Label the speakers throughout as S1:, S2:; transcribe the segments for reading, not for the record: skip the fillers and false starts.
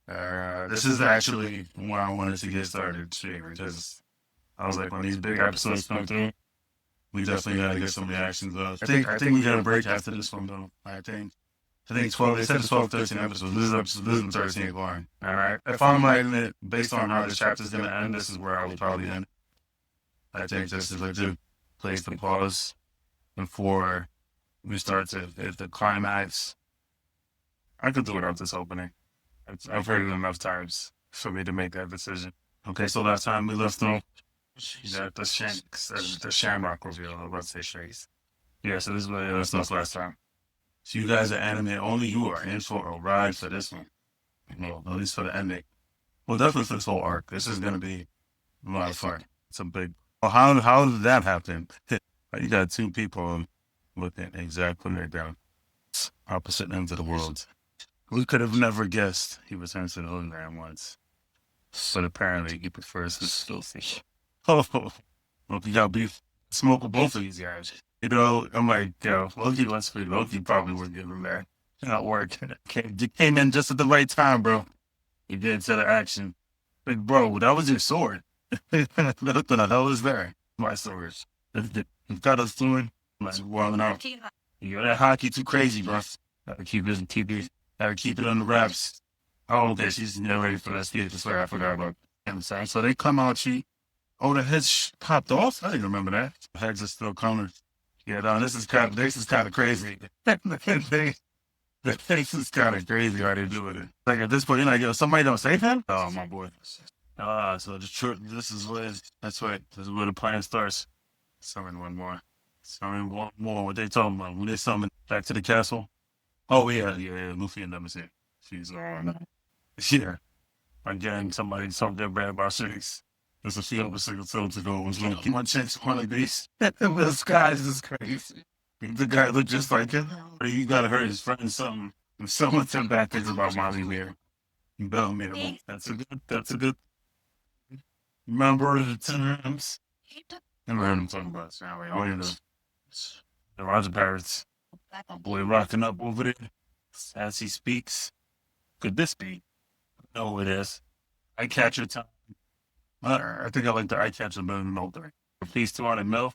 S1: This is actually where I wanted to get started streaming because I was like, when these big episodes come through, we definitely got to get some reactions. I think we got a break after this one though. I think 12. They said it's 12, 13 episodes. This is the 13th one. All right. If I'm writing it based on how this chapter's gonna end, this is where I would probably end. I think this is a good place to pause before we start to hit the climax. I could do without this opening. I've heard it enough times for me to make that decision. Okay, so last time we left off, the Shamrock reveal. I was about to say Shakes. Yeah, so this is what it was last time. So you guys are anime only. You are in for a ride for this one. Well, at least for the ending. Well, definitely for this whole arc. This is gonna be a lot of fun. It's a big. Well, how did that happen? You got two people looking exactly right down opposite ends of the world. We could have never guessed he returns to the hologram once, but apparently he prefers his filthy. Oh, well, you got beef. Smoke with both of these guys. You know, I'm like, yo, Loki wants me. Loki probably would give him that. Not work. Came in just at the right time, bro. He did to the action. Like, bro, that was your sword. What the hell is that? My sword. You've got us doing. Like, well, no. You're that hockey too crazy, bro. Gotta keep it on the wraps. Oh, okay, she's not ready for that. Yeah, that's right. I forgot about. I'm sorry. So they come out. The heads popped off. I didn't remember that. The heads are still coming. Yeah, no, this is kind of crazy. The face is kind of crazy how they doing it. Like at this point, you're like, yo, somebody don't save him? Oh, my boy. So the truth, that's right. This is where the plan starts. Summon one more. Summon one more. What they talking about? When they summon back to the castle? Oh, yeah. Luffy and them is here. She's on. Yeah. Again, somebody talked their bad about Shanks. There's a few of single toes ago was like, one chance one of these. This guy's is crazy. The guy looked just like him. You gotta hurt his friend something. If someone said bad things about Molly Weir, you better make him. That's a good remember the times. Never heard him talking about Sally. Oh, you know. The Roger Pirates. My boy rocking up over there as he speaks. Could this be? No, it is. I catch your time. I think I like the eye catcher better than no three. Piece 200 mil.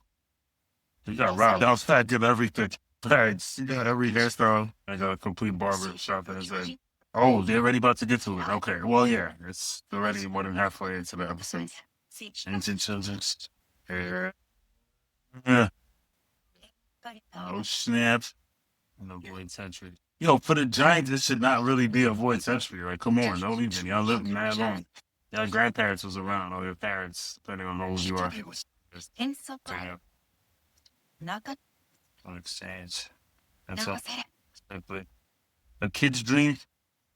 S1: You got robbed. Outside, did everything. Right. You got every hairstyle. I got a complete barber shop that is like, oh, they're already about to get to it. Okay. Well, yeah. It's already more than halfway into the episode. Ancient children's. Yeah. Oh, snap. No void century. Yo, for the Giants, this should not really be a void century. Like, come on, don't even. Y'all live mad long. Your grandparents was around, or your parents, depending on how old you are. Just, on exchange. That's all. Simply. A kid's dream,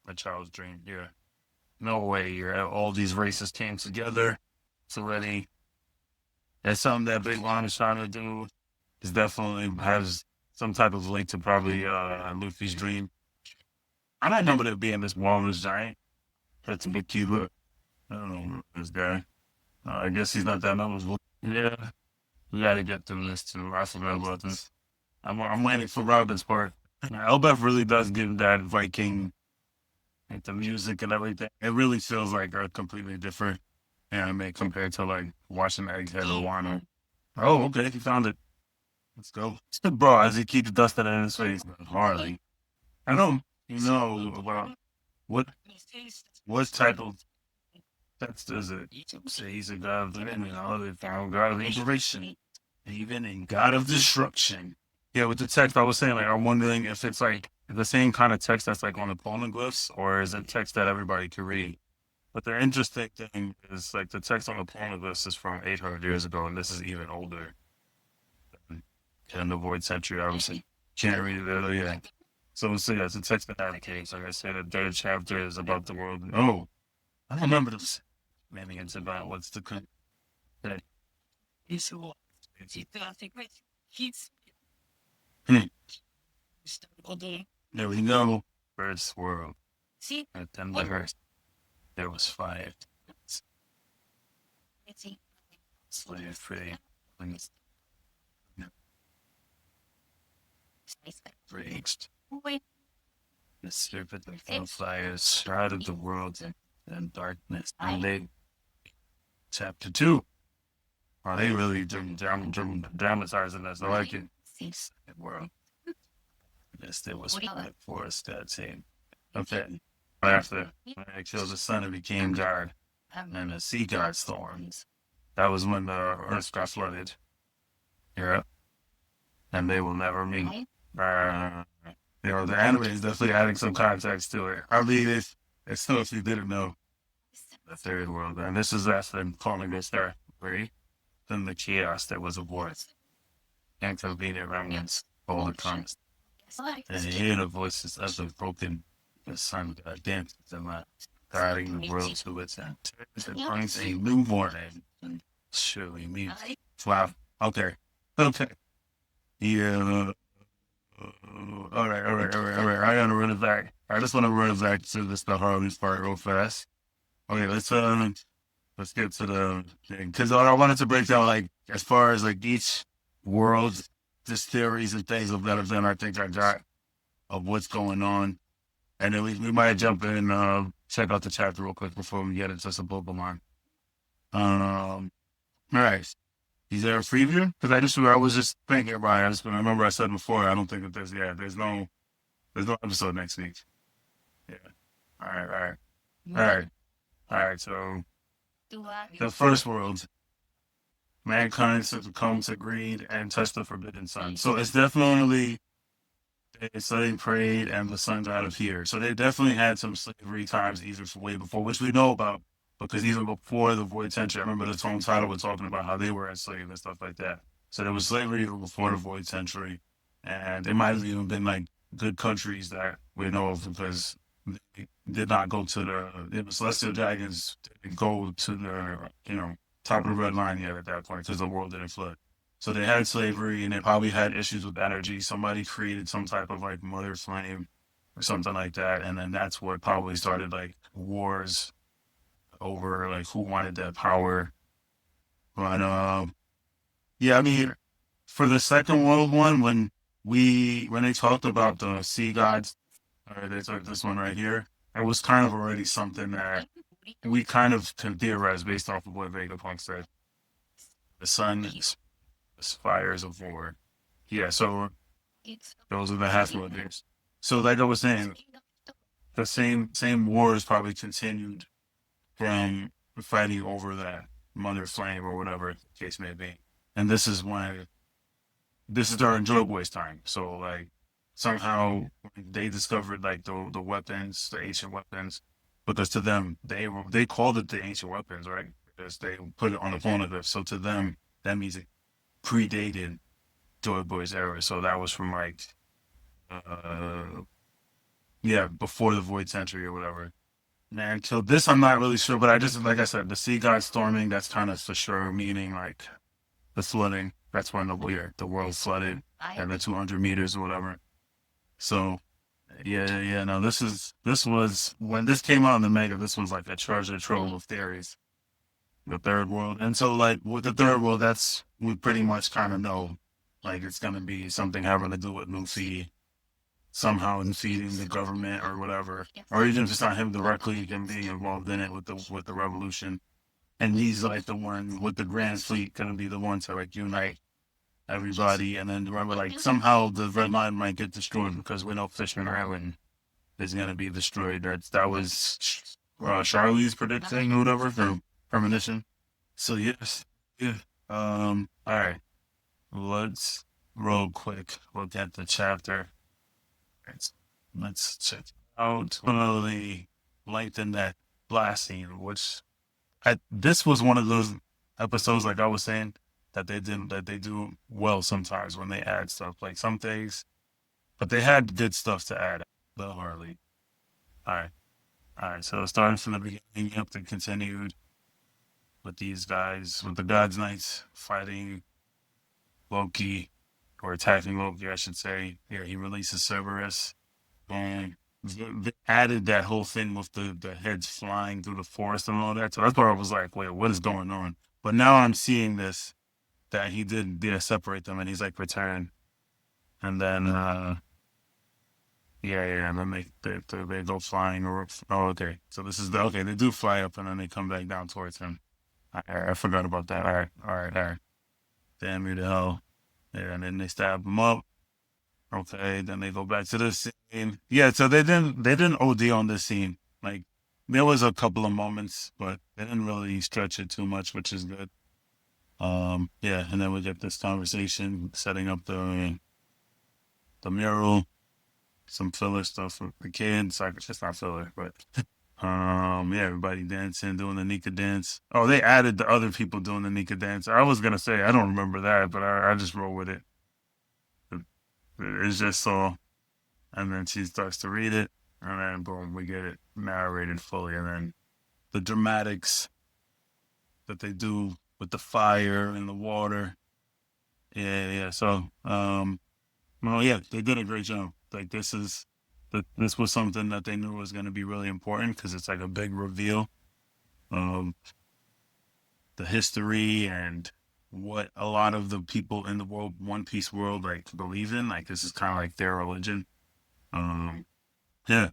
S1: a child's dream. Yeah. No way. All these races came together. It's already. That's something that Big Mom is trying to do. It definitely has some type of link to probably Luffy's dream. I don't remember there being this walrus giant. That's a big Cuba. I don't know this guy. I guess he's not that knowledgeable. Yeah. We gotta get through this too. I forgot about this. I'm waiting for Robin's part. Elbaf really does give that Viking, like the music and everything. It really feels like a completely different anime compared to like watching Egghead or Wano. Oh, okay, he found it. Let's go. Bro, as he keeps dusting in his face. Harley. I don't know about what type of text is it? Say he's a god of the enemy, they found God of liberation, even in God of destruction. Yeah, with the text, I was saying, like, I'm wondering if it's like the same kind of text that's like on the poneglyphs, or is it text that everybody can read? But the interesting thing is, like, the text on the poneglyphs is from 800 years ago, and this is even older. In the Void Century, obviously. Can't read it earlier. Yeah. So it's a text that indicates, like I said, the third chapter is about the world. Oh, I don't remember this. Maybe it's about what's the that he's the one. Hmm. There we go. First world. And then there was 5. Slave free. Reached. The serpent of fire shrouded the world in darkness. And they, chapter 2. Are they really dramatizing this? I like it. World. Yes, there was a forest that team. Okay. After I killed the sun and became God, and the sea god storms. That was when the earth got flooded. Yeah. And they will never meet. The anime is definitely adding some context to it. I mean, it's still, if you didn't know, the third world. And this is after calling this there, right? Then the chaos that was aboard. Inconvenient remnants, all the times. And you hear the voices of the broken, the sun god dances in my guiding the world to its end. It brings a new morning. Surely me. Wow. Okay. Okay. Yeah. All right. I gotta run it back. I just want to run it back to this the Harley's part real fast. Okay, let's get to the thing because I wanted to break down like as far as like each world, just theories and things of that event. I think I got of what's going on, and then we might jump in check out the chapter real quick before we get into some Pokemon. All right. Is there a preview? Because I was just thinking about it. I remember I said before. I don't think that there's no episode next week. Yeah. All right. So the first world, mankind succumbed to greed and touched the forbidden sun. So it's definitely they studied, prayed, and the sun god appeared. So they definitely had some slavery times either way before, which we know about because even before the Void Century, I remember the tone title was talking about how they were enslaved and stuff like that. So there was slavery even before the Void Century, and it might have even been like good countries that we know of because they did not go to the Celestial Dragons didn't go to the top of the red line yet at that point because the world didn't flood. So they had slavery and they probably had issues with energy. Somebody created some type of like mother flame or something like that. And then that's what probably started like wars over like who wanted that power. But yeah, I mean, for the Second World one, when they talked about the sea gods, or they took this one right here, it was kind of already something that we kind of can theorize based off of what Vegapunk said. The sun is fires of war. Yeah, so those are the half-world days. So like I was saying, the same wars probably continued from fighting over that mother flame or whatever the case may be. And this is during Joy Boy's time. So like somehow they discovered like the weapons, the ancient weapons, because to them they called it the ancient weapons, right? Because they put it on the phonograph. So to them that means it predated Joy Boy's era. So that was from like uh yeah, before the Void Century or whatever. Man, so this I'm not really sure, but I just like I said, the sea god storming, that's kind of for sure meaning like the flooding. That's when the world flooded and the 200 meters or whatever. So yeah. No, this was when this came out in the manga. This was like a treasure trove of theories. The third world, and so like with the third world, that's we pretty much kind of know, like it's gonna be something having to do with Luffy somehow defeating the government or whatever, or even if it's not him directly, he can be involved in it with the revolution. And he's like the one with the Grand Fleet gonna be the one to like unite everybody. And then remember, like somehow the Red Line might get destroyed because we know Fishman Island is gonna be destroyed. That was Charlie's predicting or whatever for premonition. So yes, yeah. All right. Let's real quick look at the chapter. Let's check out the lengthen that last scene, which this was one of those episodes, like I was saying, that they do well sometimes when they add stuff, like some things, but they had good stuff to add. The Harley. All right. So starting from the beginning up to continued with these guys, with the God's Knights fighting Loki or attacking Loki, I should say. Here he releases Cerberus, and they added that whole thing with the heads flying through the forest and all that. So that's where I was like, wait, what is going on? But now I'm seeing this that he did separate them, and he's like return, and then Yeah. And then they go flying or oh, okay. So this is the okay. They do fly up and then they come back down towards him. I forgot about that. All right. Damn you to hell. Yeah, and then they stab him up. Okay, then they go back to the scene. Yeah, so they didn't OD on this scene. Like there was a couple of moments, but they didn't really stretch it too much, which is good. Yeah, and then we get this conversation setting up the mural, some filler stuff with the kids. Like it's not filler, but yeah, everybody dancing, doing the Nika dance. Oh, they added the other people doing the Nika dance. I was gonna say I don't remember that, but I just roll with it. It's just so, and then she starts to read it, and then boom, we get it narrated fully, and then the dramatics that they do with the fire and the water. Yeah. So, well, yeah, they did a great job. Like this was something that they knew was going to be really important because it's like a big reveal of the history and what a lot of the people in the world, One Piece world, like believe in. Like this is kind of like their religion. Um, yeah,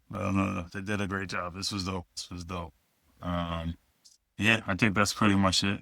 S1: they did a great job. This was dope. This was dope. Um, yeah, I think that's pretty much it.